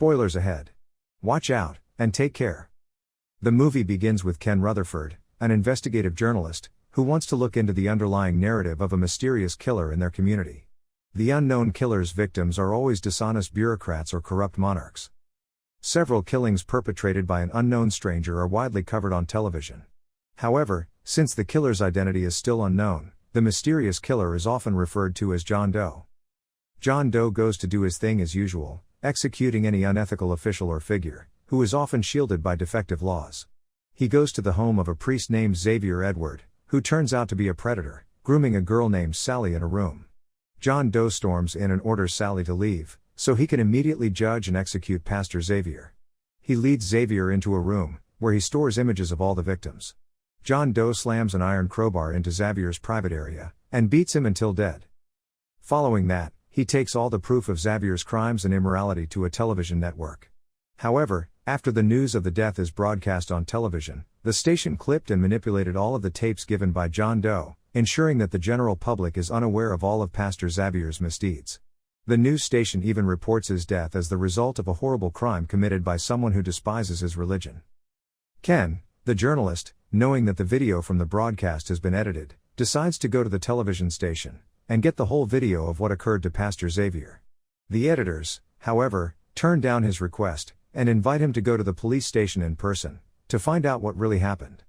Spoilers ahead. Watch out, and take care. The movie begins with Ken Rutherford, an investigative journalist, who wants to look into the underlying narrative of a mysterious killer in their community. The unknown killer's victims are always dishonest bureaucrats or corrupt monarchs. Several killings perpetrated by an unknown stranger are widely covered on television. However, since the killer's identity is still unknown, the mysterious killer is often referred to as John Doe. John Doe goes to do his thing as usual, executing any unethical official or figure, who is often shielded by defective laws. He goes to the home of a priest named Xavier Edward, who turns out to be a predator, grooming a girl named Sally in a room. John Doe storms in and orders Sally to leave, so he can immediately judge and execute Pastor Xavier. He leads Xavier into a room, where he stores images of all the victims. John Doe slams an iron crowbar into Xavier's private area, and beats him until dead. Following that, he takes all the proof of Xavier's crimes and immorality to a television network. However, after the news of the death is broadcast on television, the station clipped and manipulated all of the tapes given by John Doe, ensuring that the general public is unaware of all of Pastor Xavier's misdeeds. The news station even reports his death as the result of a horrible crime committed by someone who despises his religion. Ken, the journalist, knowing that the video from the broadcast has been edited, decides to go to the television station and get the whole video of what occurred to Pastor Xavier. The editors, however, turn down his request and invite him to go to the police station in person to find out what really happened.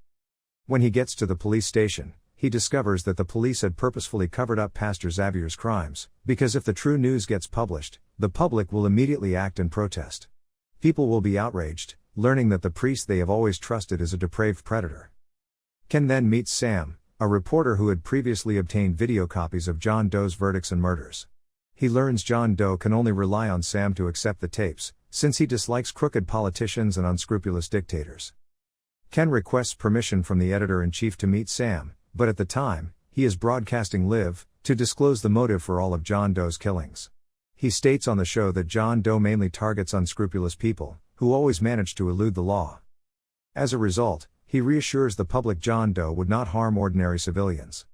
When he gets to the police station, he discovers that the police had purposefully covered up Pastor Xavier's crimes, because if the true news gets published, the public will immediately act and protest. People will be outraged, learning that the priest they have always trusted is a depraved predator. Ken then meets Sam, a reporter who had previously obtained video copies of John Doe's verdicts and murders. He learns John Doe can only rely on Sam to accept the tapes, since he dislikes crooked politicians and unscrupulous dictators. Ken requests permission from the editor-in-chief to meet Sam, but at the time, he is broadcasting live, to disclose the motive for all of John Doe's killings. He states on the show that John Doe mainly targets unscrupulous people, who always manage to elude the law. As a result, he reassures the public John Doe would not harm ordinary civilians.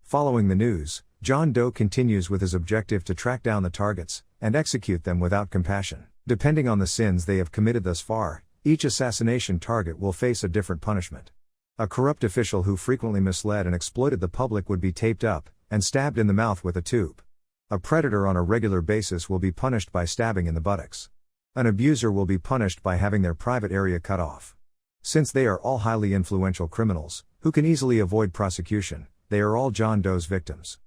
Following the news, John Doe continues with his objective to track down the targets, and execute them without compassion. Depending on the sins they have committed thus far, each assassination target will face a different punishment. A corrupt official who frequently misled and exploited the public would be taped up, and stabbed in the mouth with a tube. A predator on a regular basis will be punished by stabbing in the buttocks. An abuser will be punished by having their private area cut off. Since they are all highly influential criminals, who can easily avoid prosecution, they are all John Doe's victims.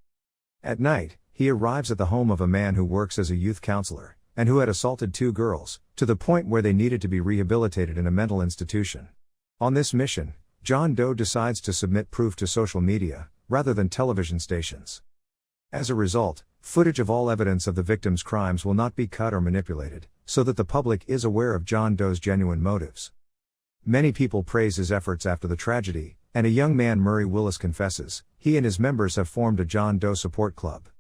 At night, he arrives at the home of a man who works as a youth counselor, and who had assaulted 2 girls, to the point where they needed to be rehabilitated in a mental institution. On this mission, John Doe decides to submit proof to social media, rather than television stations. As a result, footage of all evidence of the victims' crimes will not be cut or manipulated, so that the public is aware of John Doe's genuine motives. Many people praise his efforts after the tragedy, and a young man, Murray Willis, confesses he and his members have formed a John Doe support club.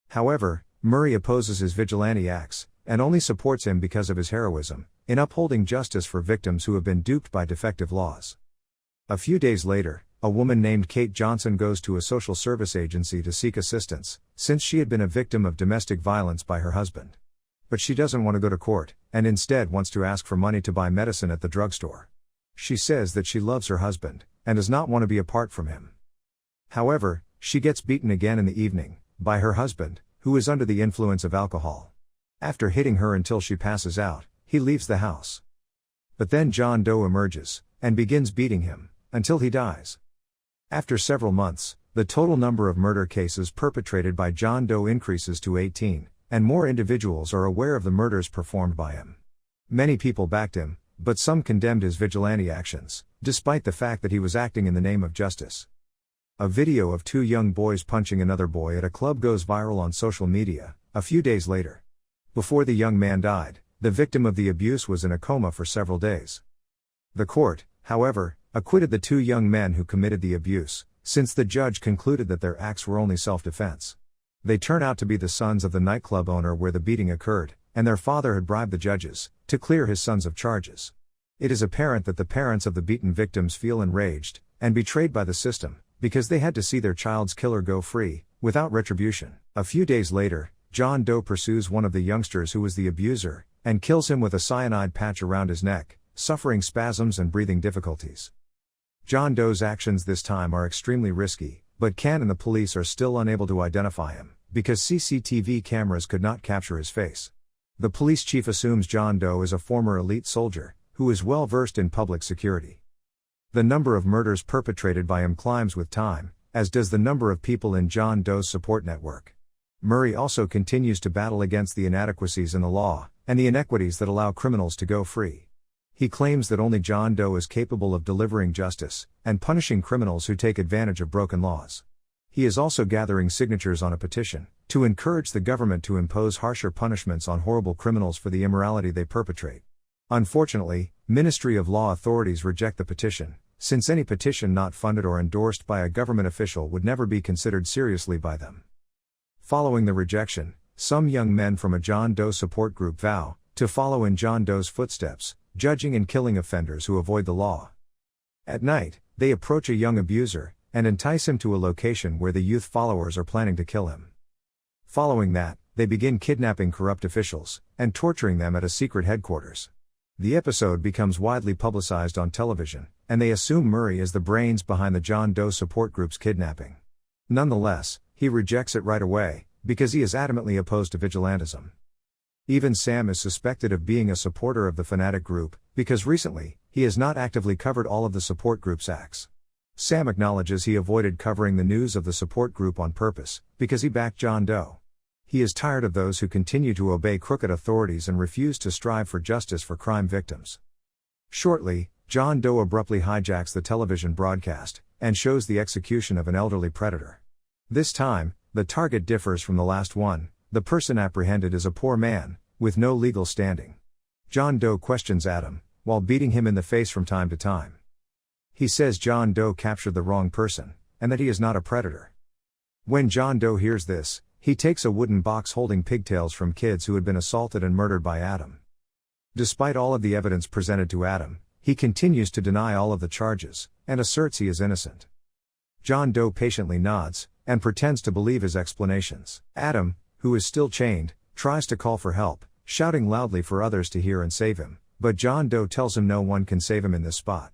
However, Murray opposes his vigilante acts, and only supports him because of his heroism in upholding justice for victims who have been duped by defective laws. A few days later, a woman named Kate Johnson goes to a social service agency to seek assistance, since she had been a victim of domestic violence by her husband. But she doesn't want to go to court, and instead wants to ask for money to buy medicine at the drugstore. She says that she loves her husband, and does not want to be apart from him. However, she gets beaten again in the evening, by her husband, who is under the influence of alcohol. After hitting her until she passes out, he leaves the house. But then John Doe emerges, and begins beating him, until he dies. After several months, the total number of murder cases perpetrated by John Doe increases to 18, and more individuals are aware of the murders performed by him. Many people backed him, but some condemned his vigilante actions, despite the fact that he was acting in the name of justice. A video of 2 young boys punching another boy at a club goes viral on social media, a few days later. Before the young man died, the victim of the abuse was in a coma for several days. The court, however, acquitted the 2 young men who committed the abuse, since the judge concluded that their acts were only self-defense. They turn out to be the sons of the nightclub owner where the beating occurred, and their father had bribed the judges to clear his sons of charges. It is apparent that the parents of the beaten victims feel enraged and betrayed by the system, because they had to see their child's killer go free, without retribution. A few days later, John Doe pursues one of the youngsters who was the abuser, and kills him with a cyanide patch around his neck, suffering spasms and breathing difficulties. John Doe's actions this time are extremely risky, but Ken and the police are still unable to identify him, because CCTV cameras could not capture his face. The police chief assumes John Doe is a former elite soldier, who is well versed in public security. The number of murders perpetrated by him climbs with time, as does the number of people in John Doe's support network. Murray also continues to battle against the inadequacies in the law, and the inequities that allow criminals to go free. He claims that only John Doe is capable of delivering justice, and punishing criminals who take advantage of broken laws. He is also gathering signatures on a petition, to encourage the government to impose harsher punishments on horrible criminals for the immorality they perpetrate. Unfortunately, Ministry of Law authorities reject the petition, since any petition not funded or endorsed by a government official would never be considered seriously by them. Following the rejection, some young men from a John Doe support group vow to follow in John Doe's footsteps, judging and killing offenders who avoid the law. At night, they approach a young abuser and entice him to a location where the youth followers are planning to kill him. Following that, they begin kidnapping corrupt officials and torturing them at a secret headquarters. The episode becomes widely publicized on television, and they assume Murray is the brains behind the John Doe support group's kidnapping. Nonetheless, he rejects it right away, because he is adamantly opposed to vigilantism. Even Sam is suspected of being a supporter of the fanatic group, because recently, he has not actively covered all of the support group's acts. Sam acknowledges he avoided covering the news of the support group on purpose, because he backed John Doe. He is tired of those who continue to obey crooked authorities and refuse to strive for justice for crime victims. Shortly, John Doe abruptly hijacks the television broadcast, and shows the execution of an elderly predator. This time, the target differs from the last one. The person apprehended is a poor man, with no legal standing. John Doe questions Adam, while beating him in the face from time to time. He says John Doe captured the wrong person, and that he is not a predator. When John Doe hears this, he takes a wooden box holding pigtails from kids who had been assaulted and murdered by Adam. Despite all of the evidence presented to Adam, he continues to deny all of the charges, and asserts he is innocent. John Doe patiently nods, and pretends to believe his explanations. Adam, who is still chained, tries to call for help, shouting loudly for others to hear and save him, but John Doe tells him no one can save him in this spot.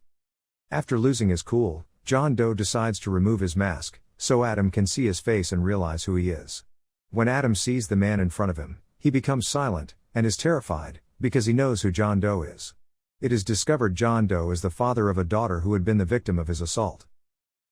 After losing his cool, John Doe decides to remove his mask, so Adam can see his face and realize who he is. When Adam sees the man in front of him, he becomes silent, and is terrified, because he knows who John Doe is. It is discovered John Doe is the father of a daughter who had been the victim of his assault.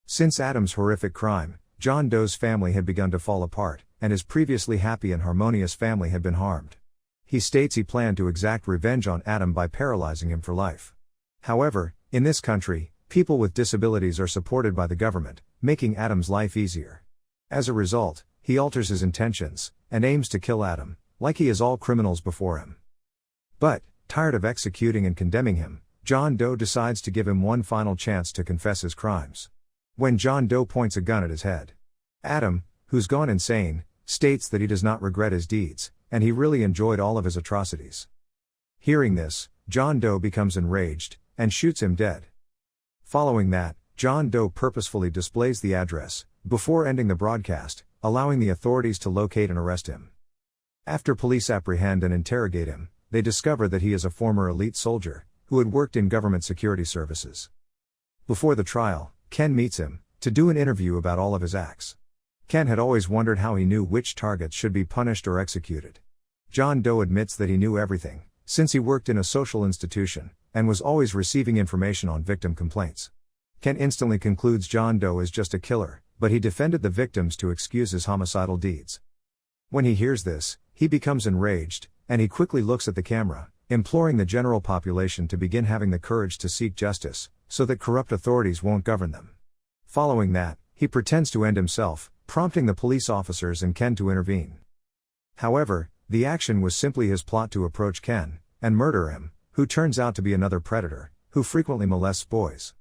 Since Adam's horrific crime, John Doe's family had begun to fall apart, and his previously happy and harmonious family had been harmed. He states he planned to exact revenge on Adam by paralyzing him for life. However, in this country, people with disabilities are supported by the government, making Adam's life easier. As a result, he alters his intentions, and aims to kill Adam, like he is all criminals before him. But, tired of executing and condemning him, John Doe decides to give him one final chance to confess his crimes. When John Doe points a gun at his head, Adam, who's gone insane, states that he does not regret his deeds, and he really enjoyed all of his atrocities. Hearing this, John Doe becomes enraged, and shoots him dead. Following that, John Doe purposefully displays the address, before ending the broadcast, allowing the authorities to locate and arrest him. After police apprehend and interrogate him, they discover that he is a former elite soldier, who had worked in government security services. Before the trial, Ken meets him, to do an interview about all of his acts. Ken had always wondered how he knew which targets should be punished or executed. John Doe admits that he knew everything, since he worked in a social institution, and was always receiving information on victim complaints. Ken instantly concludes John Doe is just a killer, but he defended the victims to excuse his homicidal deeds. When he hears this, he becomes enraged, and he quickly looks at the camera, imploring the general population to begin having the courage to seek justice, so that corrupt authorities won't govern them. Following that, he pretends to end himself, prompting the police officers and Ken to intervene. However, the action was simply his plot to approach Ken, and murder him, who turns out to be another predator, who frequently molests boys.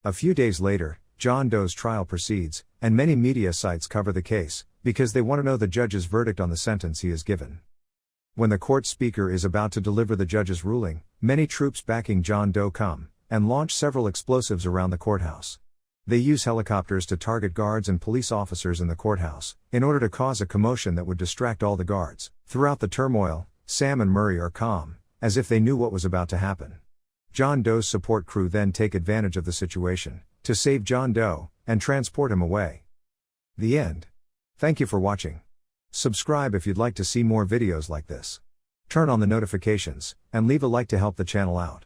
A few days later, John Doe's trial proceeds, and many media sites cover the case, because they want to know the judge's verdict on the sentence he is given. When the court speaker is about to deliver the judge's ruling, many troops backing John Doe come, and launch several explosives around the courthouse. They use helicopters to target guards and police officers in the courthouse, in order to cause a commotion that would distract all the guards. Throughout the turmoil, Sam and Murray are calm, as if they knew what was about to happen. John Doe's support crew then take advantage of the situation, to save John Doe, and transport him away. The end. Thank you for watching. Subscribe if you'd like to see more videos like this. Turn on the notifications, and leave a like to help the channel out.